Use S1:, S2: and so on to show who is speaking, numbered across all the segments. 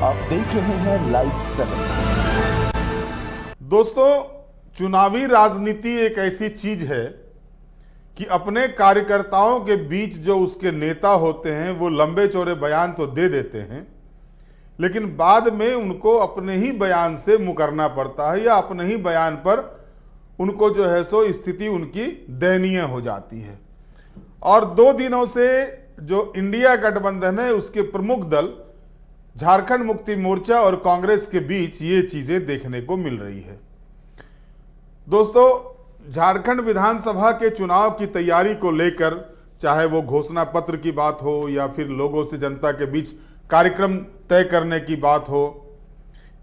S1: आप देख रहे हैं लाइव 7।
S2: दोस्तों, चुनावी राजनीति एक ऐसी चीज है कि अपने कार्यकर्ताओं के बीच जो उसके नेता होते हैं वो लंबे चौड़े बयान तो दे देते हैं, लेकिन बाद में उनको अपने ही बयान से मुकरना पड़ता है या अपने ही बयान पर उनको जो है सो स्थिति उनकी दयनीय हो जाती है। और 2 दिनों से जो इंडिया गठबंधन है उसके प्रमुख दल झारखंड मुक्ति मोर्चा और कांग्रेस के बीच ये चीजें देखने को मिल रही है। दोस्तों, झारखंड विधानसभा के चुनाव की तैयारी को लेकर, चाहे वो घोषणा पत्र की बात हो या फिर लोगों से जनता के बीच कार्यक्रम तय करने की बात हो,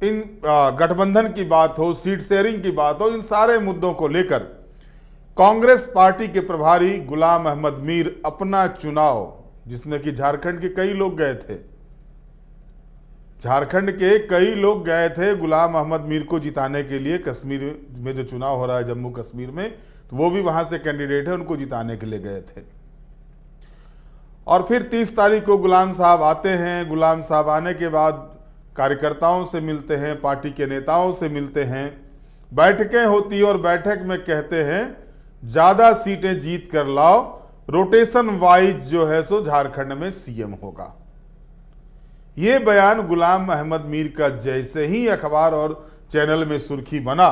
S2: इन गठबंधन की बात हो, सीट शेयरिंग की बात हो, इन सारे मुद्दों को लेकर कांग्रेस पार्टी के प्रभारी गुलाम अहमद मीर अपना चुनाव, जिसमें कि झारखंड के कई लोग गए थे, झारखंड के कई लोग गए थे गुलाम अहमद मीर को जिताने के लिए। कश्मीर में जो चुनाव हो रहा है जम्मू कश्मीर में, तो वो भी वहां से कैंडिडेट है, उनको जिताने के लिए गए थे। और फिर 30 तारीख को गुलाम साहब आते हैं। गुलाम साहब आने के बाद कार्यकर्ताओं से मिलते हैं, पार्टी के नेताओं से मिलते हैं, बैठकें होती और बैठक में कहते हैं ज़्यादा सीटें जीत कर लाओ, रोटेशन वाइज जो है सो झारखंड में सीएम होगा। ये बयान गुलाम अहमद मीर का जैसे ही अखबार और चैनल में सुर्खी बना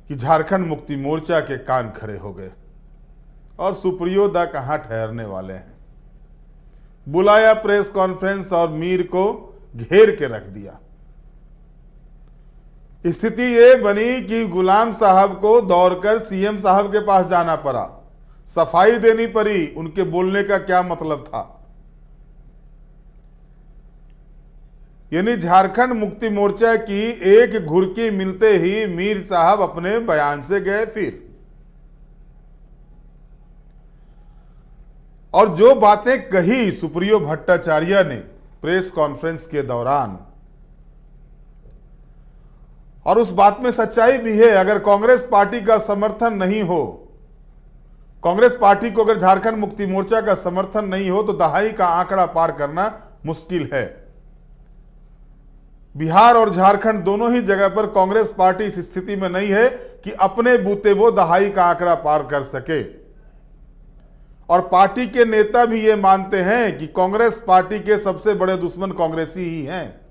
S2: कि झारखंड मुक्ति मोर्चा के कान खड़े हो गए और सुप्रियोदा कहां ठहरने वाले हैं। बुलाया प्रेस कॉन्फ्रेंस और मीर को घेर के रख दिया। स्थिति ये बनी कि गुलाम साहब को दौड़कर सीएम साहब के पास जाना पड़ा, सफाई देनी पड़ी उनके बोलने का क्या मतलब था। यानी झारखंड मुक्ति मोर्चा की एक घुरकी मिलते ही मीर साहब अपने बयान से गए फिर। और जो बातें कही सुप्रियो भट्टाचार्य ने प्रेस कॉन्फ्रेंस के दौरान, और उस बात में सच्चाई भी है। अगर कांग्रेस पार्टी का समर्थन नहीं हो, कांग्रेस पार्टी को अगर झारखंड मुक्ति मोर्चा का समर्थन नहीं हो तो दहाई का आंकड़ा पार करना मुश्किल है। बिहार और झारखंड दोनों ही जगह पर कांग्रेस पार्टी इस स्थिति में नहीं है कि अपने बूते वो दहाई का आंकड़ा पार कर सके। और पार्टी के नेता भी ये मानते हैं कि कांग्रेस पार्टी के सबसे बड़े दुश्मन कांग्रेसी ही हैं।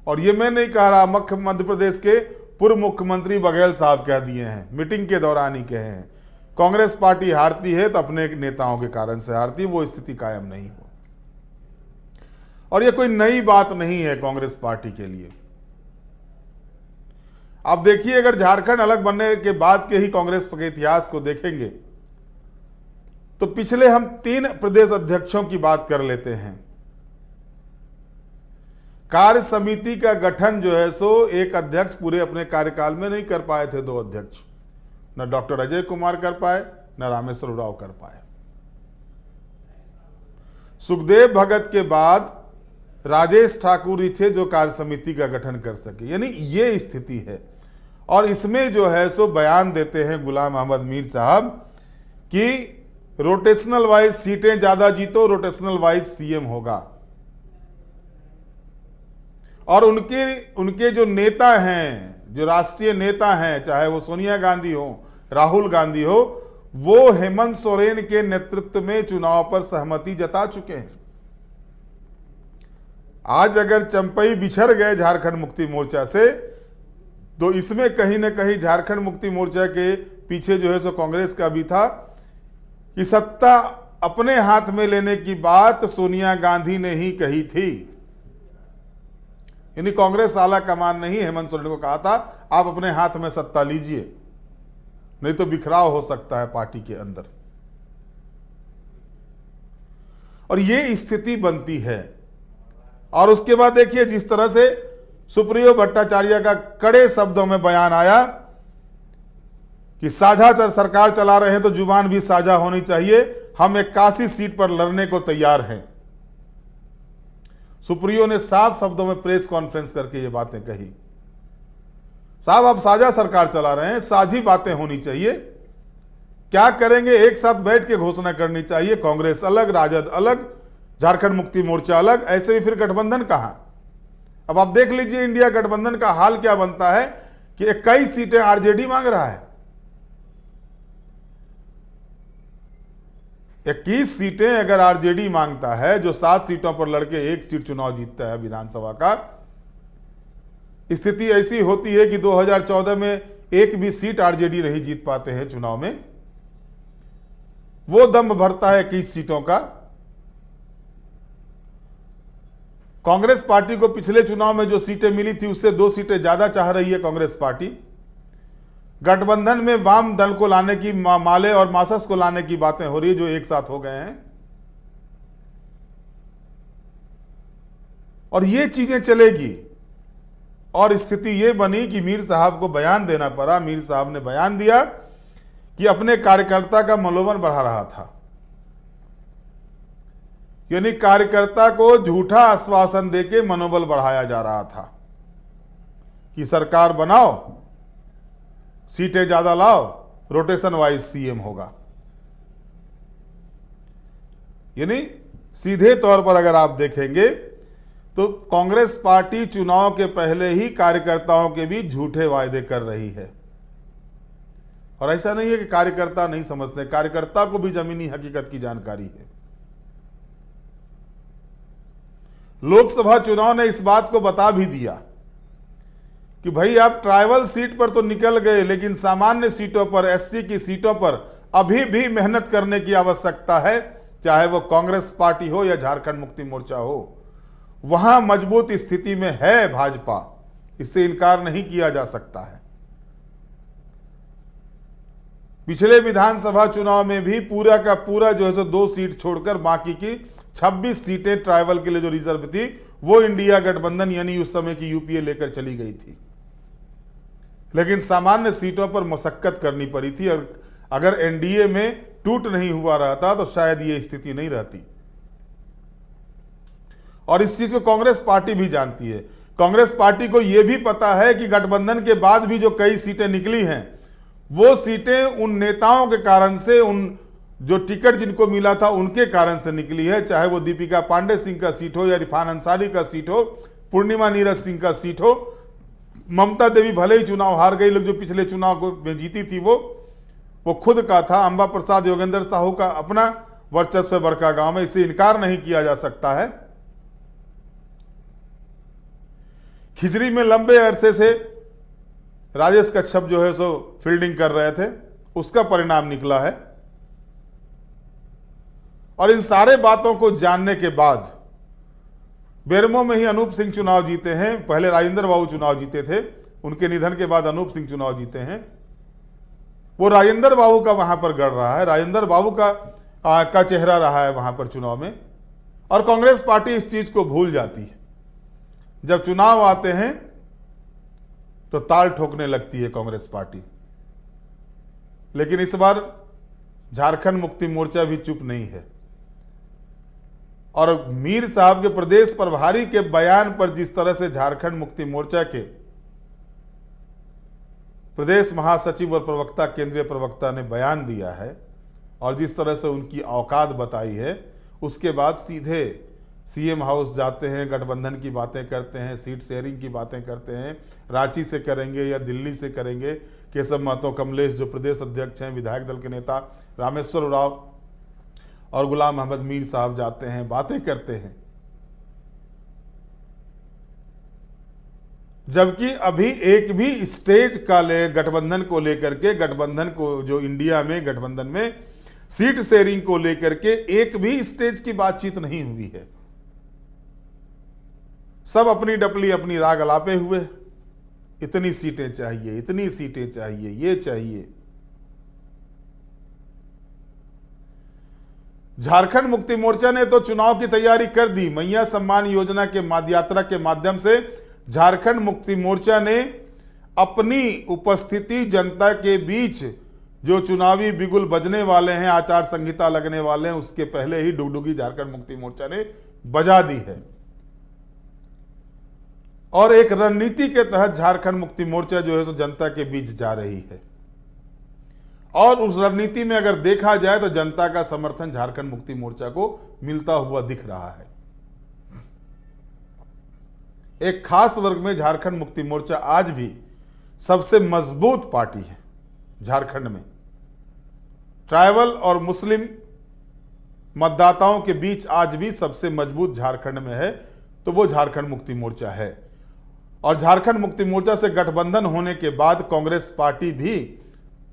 S2: और ये मैं नहीं कह रहा, मध्य प्रदेश के पूर्व मुख्यमंत्री बघेल साहब कह दिए हैं, मीटिंग के दौरान ही कहे हैं, कांग्रेस पार्टी हारती है तो अपने नेताओं के कारण से हारती है, वो स्थिति कायम नहीं हो। और ये कोई नई बात नहीं है कांग्रेस पार्टी के लिए। आप देखिए, अगर झारखंड अलग बनने के बाद के ही कांग्रेस के इतिहास को देखेंगे तो पिछले हम 3 प्रदेश अध्यक्षों की बात कर लेते हैं। कार्य समिति का गठन जो है सो एक अध्यक्ष पूरे अपने कार्यकाल में नहीं कर पाए थे, 2 अध्यक्ष, न डॉक्टर अजय कुमार कर पाए न रामेश्वर उरांव कर पाए। सुखदेव भगत के बाद राजेश ठाकुर ही थे जो कार्य समिति का गठन कर सके। यानी ये स्थिति है। और इसमें जो है सो बयान देते हैं गुलाम अहमद मीर साहब कि रोटेशनल वाइज सीटें ज्यादा जीतो, रोटेशनल वाइज सीएम होगा। और उनके जो नेता हैं, जो राष्ट्रीय नेता हैं, चाहे वो सोनिया गांधी हो, राहुल गांधी हो, वो हेमंत सोरेन के नेतृत्व में चुनाव पर सहमति जता चुके हैं। आज अगर चंपई बिछड़ गए झारखंड मुक्ति मोर्चा से, तो इसमें कहीं ना कहीं झारखंड मुक्ति मोर्चा के पीछे जो है सो कांग्रेस का भी था कि सत्ता अपने हाथ में लेने की बात सोनिया गांधी ने ही कही थी। यानी कांग्रेस आला कमान ने ही हेमंत सोरेन को कहा था आप अपने हाथ में सत्ता लीजिए, नहीं तो बिखराव हो सकता है पार्टी के अंदर। और ये स्थिति बनती है। और उसके बाद देखिए जिस तरह से सुप्रियो भट्टाचार्य का कड़े शब्दों में बयान आया कि साझा सरकार चला रहे हैं तो जुबान भी साझा होनी चाहिए, हम 81 सीट पर लड़ने को तैयार हैं। सुप्रियो ने साफ शब्दों में प्रेस कॉन्फ्रेंस करके ये बातें कही। साहब, आप साझा सरकार चला रहे हैं, साझी बातें होनी चाहिए। क्या करेंगे, एक साथ बैठ के घोषणा करनी चाहिए। कांग्रेस अलग, राजद अलग, झारखंड मुक्ति मोर्चा अलग, ऐसे भी फिर गठबंधन कहां? अब आप देख लीजिए इंडिया गठबंधन का हाल क्या बनता है कि 21 सीटें आरजेडी मांग रहा है। 21 सीटें अगर आरजेडी मांगता है, जो 7 सीटों पर लड़के 1 सीट चुनाव जीतता है विधानसभा का, स्थिति ऐसी होती है कि 2014 में एक भी सीट आरजेडी नहीं जीत पाते हैं चुनाव में। वो दम भरता है 21 सीटों का। कांग्रेस पार्टी को पिछले चुनाव में जो सीटें मिली थी उससे 2 सीटें ज्यादा चाह रही है कांग्रेस पार्टी। गठबंधन में वाम दल को लाने की, माले और मासस को लाने की बातें हो रही है, जो एक साथ हो गए हैं। और ये चीजें चलेगी। और स्थिति ये बनी कि मीर साहब को बयान देना पड़ा। मीर साहब ने बयान दिया कि अपने कार्यकर्ता का मनोबल बढ़ा रहा था, यानी कार्यकर्ता को झूठा आश्वासन देके मनोबल बढ़ाया जा रहा था कि सरकार बनाओ, सीटें ज्यादा लाओ, रोटेशन वाइज सीएम होगा। यानी सीधे तौर पर अगर आप देखेंगे तो कांग्रेस पार्टी चुनाव के पहले ही कार्यकर्ताओं के बीच झूठे वायदे कर रही है। और ऐसा नहीं है कि कार्यकर्ता नहीं समझते, कार्यकर्ता को भी जमीनी हकीकत की जानकारी है। लोकसभा चुनाव ने इस बात को बता भी दिया कि भाई आप ट्राइबल सीट पर तो निकल गए, लेकिन सामान्य सीटों पर, एससी की सीटों पर अभी भी मेहनत करने की आवश्यकता है, चाहे वो कांग्रेस पार्टी हो या झारखंड मुक्ति मोर्चा हो। वहां मजबूत स्थिति में है भाजपा, इससे इनकार नहीं किया जा सकता है। पिछले विधानसभा चुनाव में भी पूरा का पूरा जो है सो 2 सीट छोड़कर बाकी की 26 सीटें ट्राइबल के लिए जो रिजर्व थी वो इंडिया गठबंधन यानी उस समय की यूपीए लेकर चली गई थी। लेकिन सामान्य सीटों पर मशक्कत करनी पड़ी थी, और अगर एनडीए में टूट नहीं हुआ रहता तो शायद ये स्थिति नहीं रहती। और इस चीज को कांग्रेस पार्टी भी जानती है। कांग्रेस पार्टी को यह भी पता है कि गठबंधन के बाद भी जो कई सीटें निकली हैं वो सीटें उन नेताओं के कारण से, उन जो टिकट जिनको मिला था उनके कारण से निकली है, चाहे वो दीपिका पांडे सिंह का सीट हो या इरफान अंसारी का सीट हो, पूर्णिमा नीरज सिंह का सीट हो। ममता देवी भले ही चुनाव हार गई, लोग जो पिछले चुनाव में जीती थी वो खुद का था। अंबा प्रसाद योगेंद्र साहू का अपना वर्चस्व बड़का गांव में, इससे इनकार नहीं किया जा सकता है। खिजरी में लंबे अरसे से राजेश कच्छप जो है सो फील्डिंग कर रहे थे, उसका परिणाम निकला है। और इन सारे बातों को जानने के बाद बेरमो में ही अनूप सिंह चुनाव जीते हैं। पहले राजेंद्र बाबू चुनाव जीते थे, उनके निधन के बाद अनूप सिंह चुनाव जीते हैं। वो राजेंद्र बाबू का वहां पर गढ़ रहा है, राजेंद्र बाबू का चेहरा रहा है वहां पर चुनाव में। और कांग्रेस पार्टी इस चीज को भूल जाती है। जब चुनाव आते हैं तो ताल ठोकने लगती है कांग्रेस पार्टी। लेकिन इस बार झारखंड मुक्ति मोर्चा भी चुप नहीं है। और मीर साहब के प्रदेश प्रभारी के बयान पर जिस तरह से झारखंड मुक्ति मोर्चा के प्रदेश महासचिव और प्रवक्ता, केंद्रीय प्रवक्ता ने बयान दिया है और जिस तरह से उनकी औकात बताई है, उसके बाद सीधे सीएम हाउस जाते हैं, गठबंधन की बातें करते हैं, सीट शेयरिंग की बातें करते हैं। रांची से करेंगे या दिल्ली से करेंगे। केशव महतो कमलेश जो प्रदेश अध्यक्ष हैं, विधायक दल के नेता रामेश्वर उरांव और गुलाम अहमद मीर साहब जाते हैं, बातें करते हैं। जबकि अभी एक भी स्टेज का गठबंधन को लेकर के, गठबंधन को जो इंडिया में गठबंधन में सीट शेयरिंग को लेकर के एक भी स्टेज की बातचीत नहीं हुई है। सब अपनी डपली अपनी राग अलापे हुए, इतनी सीटें चाहिए, इतनी सीटें चाहिए, ये चाहिए। झारखंड मुक्ति मोर्चा ने तो चुनाव की तैयारी कर दी। मैया सम्मान योजना के यात्रा के माध्यम से झारखंड मुक्ति मोर्चा ने अपनी उपस्थिति जनता के बीच, जो चुनावी बिगुल बजने वाले हैं, आचार संहिता लगने वाले हैं, उसके पहले ही डुगडुगी झारखंड मुक्ति मोर्चा ने बजा दी है। और एक रणनीति के तहत झारखंड मुक्ति मोर्चा जो है सो जनता के बीच जा रही है। और उस रणनीति में अगर देखा जाए तो जनता का समर्थन झारखंड मुक्ति मोर्चा को मिलता हुआ दिख रहा है। एक खास वर्ग में झारखंड मुक्ति मोर्चा आज भी सबसे मजबूत पार्टी है झारखंड में। ट्राइबल और मुस्लिम मतदाताओं के बीच आज भी सबसे मजबूत झारखंड में है तो वो झारखंड मुक्ति मोर्चा है। और झारखंड मुक्ति मोर्चा से गठबंधन होने के बाद कांग्रेस पार्टी भी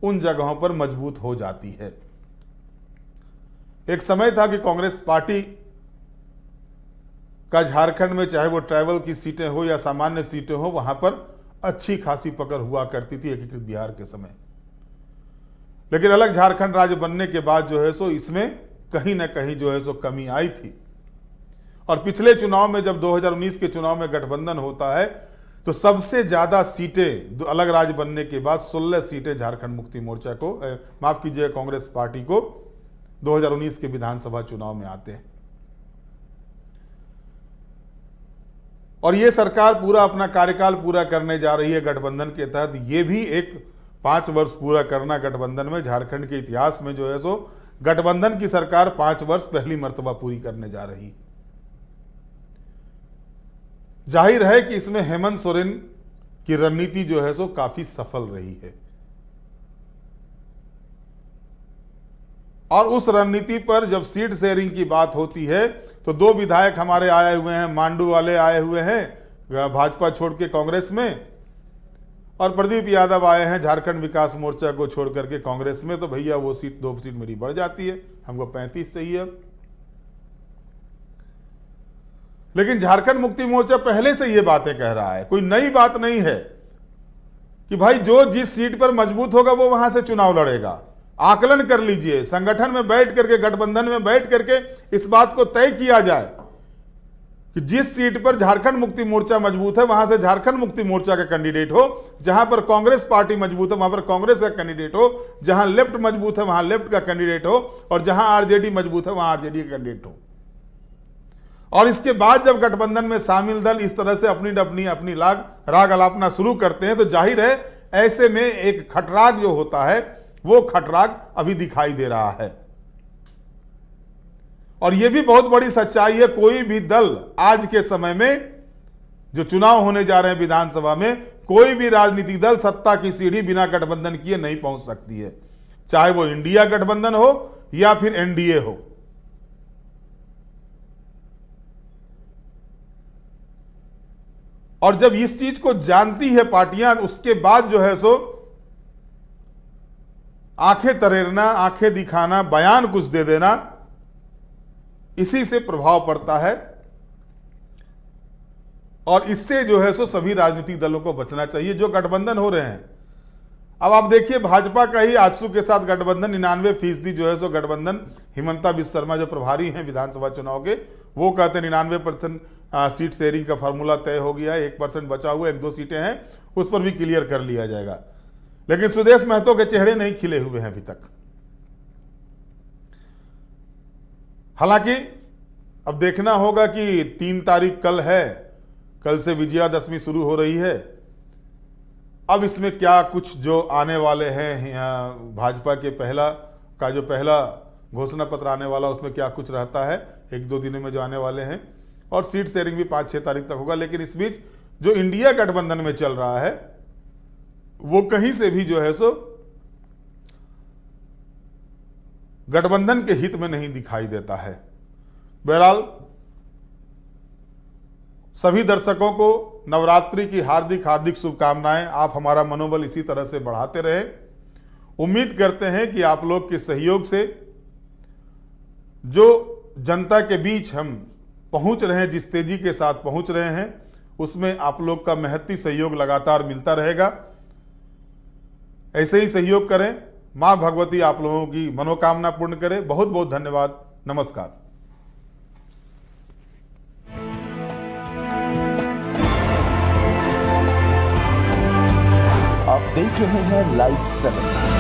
S2: उन जगहों पर मजबूत हो जाती है। एक समय था कि कांग्रेस पार्टी का झारखंड में चाहे वो ट्राइबल की सीटें हो या सामान्य सीटें हो वहां पर अच्छी खासी पकड़ हुआ करती थी एकीकृत बिहार के समय। लेकिन अलग झारखंड राज्य बनने के बाद जो है सो इसमें कहीं ना कहीं जो है सो कमी आई थी। और पिछले चुनाव में जब 2019 के चुनाव में गठबंधन होता है तो सबसे ज्यादा सीटें अलग राज्य बनने के बाद 16 सीटें झारखंड मुक्ति मोर्चा को माफ कीजिए कांग्रेस पार्टी को 2019 के विधानसभा चुनाव में आते हैं। और ये सरकार पूरा अपना कार्यकाल पूरा करने जा रही है गठबंधन के तहत। ये भी एक 5 वर्ष पूरा करना गठबंधन में झारखंड के इतिहास में जो है सो गठबंधन की सरकार 5 वर्ष पहली मर्तबा पूरी करने जा रही है। जाहिर है कि इसमें हेमंत सोरेन की रणनीति जो है सो काफी सफल रही है। और उस रणनीति पर जब सीट शेयरिंग की बात होती है तो 2 विधायक हमारे आए हुए हैं, मांडू वाले आए हुए हैं भाजपा छोड़ के कांग्रेस में, और प्रदीप यादव आए हैं झारखंड विकास मोर्चा को छोड़ करके कांग्रेस में। तो भैया वो सीट 2 सीट मेरी बढ़ जाती है, हमको 35 चाहिए अब। लेकिन झारखंड मुक्ति मोर्चा पहले से ये बातें कह रहा है, कोई नई बात नहीं है कि भाई जो जिस सीट पर मजबूत होगा वो वहां से चुनाव लड़ेगा। आकलन कर लीजिए, संगठन में बैठ करके गठबंधन में बैठ करके इस बात को तय किया जाए कि जिस सीट पर झारखंड मुक्ति मोर्चा मजबूत है वहां से झारखंड मुक्ति मोर्चा का कैंडिडेट हो, जहां पर कांग्रेस पार्टी मजबूत है वहां पर कांग्रेस का कैंडिडेट हो, जहां लेफ्ट मजबूत है वहां लेफ्ट का कैंडिडेट हो, और जहां आरजेडी मजबूत है वहां आरजेडी का कैंडिडेट हो। और इसके बाद जब गठबंधन में शामिल दल इस तरह से अपनी राग अलापना शुरू करते हैं तो जाहिर है ऐसे में एक खटराग जो होता है वो खटराग अभी दिखाई दे रहा है। और यह भी बहुत बड़ी सच्चाई है, कोई भी दल आज के समय में जो चुनाव होने जा रहे हैं विधानसभा में, कोई भी राजनीतिक दल सत्ता की सीढ़ी बिना गठबंधन किए नहीं पहुंच सकती है, चाहे वो इंडिया गठबंधन हो या फिर एनडीए हो। और जब इस चीज को जानती है पार्टियां, उसके बाद जो है सो आंखें तरेरना, आंखें दिखाना, बयान कुछ दे देना, इसी से प्रभाव पड़ता है। और इससे जो है सो सभी राजनीतिक दलों को बचना चाहिए जो गठबंधन हो रहे हैं। अब आप देखिए भाजपा का ही आजसू के साथ गठबंधन 99% जो है सो गठबंधन, हिमंता विश्व शर्मा जो प्रभारी हैं विधानसभा चुनाव के, वो कहते हैं 99% सीट शेयरिंग का फार्मूला तय हो गया है, 1% बचा हुआ, 1-2 सीटें हैं उस पर भी क्लियर कर लिया जाएगा। लेकिन सुदेश महतो के चेहरे नहीं खिले हुए हैं अभी तक। हालांकि अब देखना होगा कि 3 तारीख कल है, कल से विजयादशमी शुरू हो रही है। अब इसमें क्या कुछ जो आने वाले हैं, भाजपा के पहला घोषणा पत्र आने वाला, उसमें क्या कुछ रहता है 1-2 दिनों में जो आने वाले हैं। और सीट शेयरिंग भी 5-6 तारीख तक होगा। लेकिन इस बीच जो इंडिया गठबंधन में चल रहा है वो कहीं से भी जो है सो गठबंधन के हित में नहीं दिखाई देता है। बहरहाल सभी दर्शकों को नवरात्रि की हार्दिक हार्दिक शुभकामनाएं। आप हमारा मनोबल इसी तरह से बढ़ाते रहें। उम्मीद करते हैं कि आप लोग के सहयोग से जो जनता के बीच हम पहुंच रहे हैं, जिस तेजी के साथ पहुंच रहे हैं, उसमें आप लोग का महती सहयोग लगातार मिलता रहेगा। ऐसे ही सहयोग करें। मां भगवती आप लोगों की मनोकामना पूर्ण करे। बहुत बहुत धन्यवाद। नमस्कार।
S1: आप देख रहे हैं लाइव 7।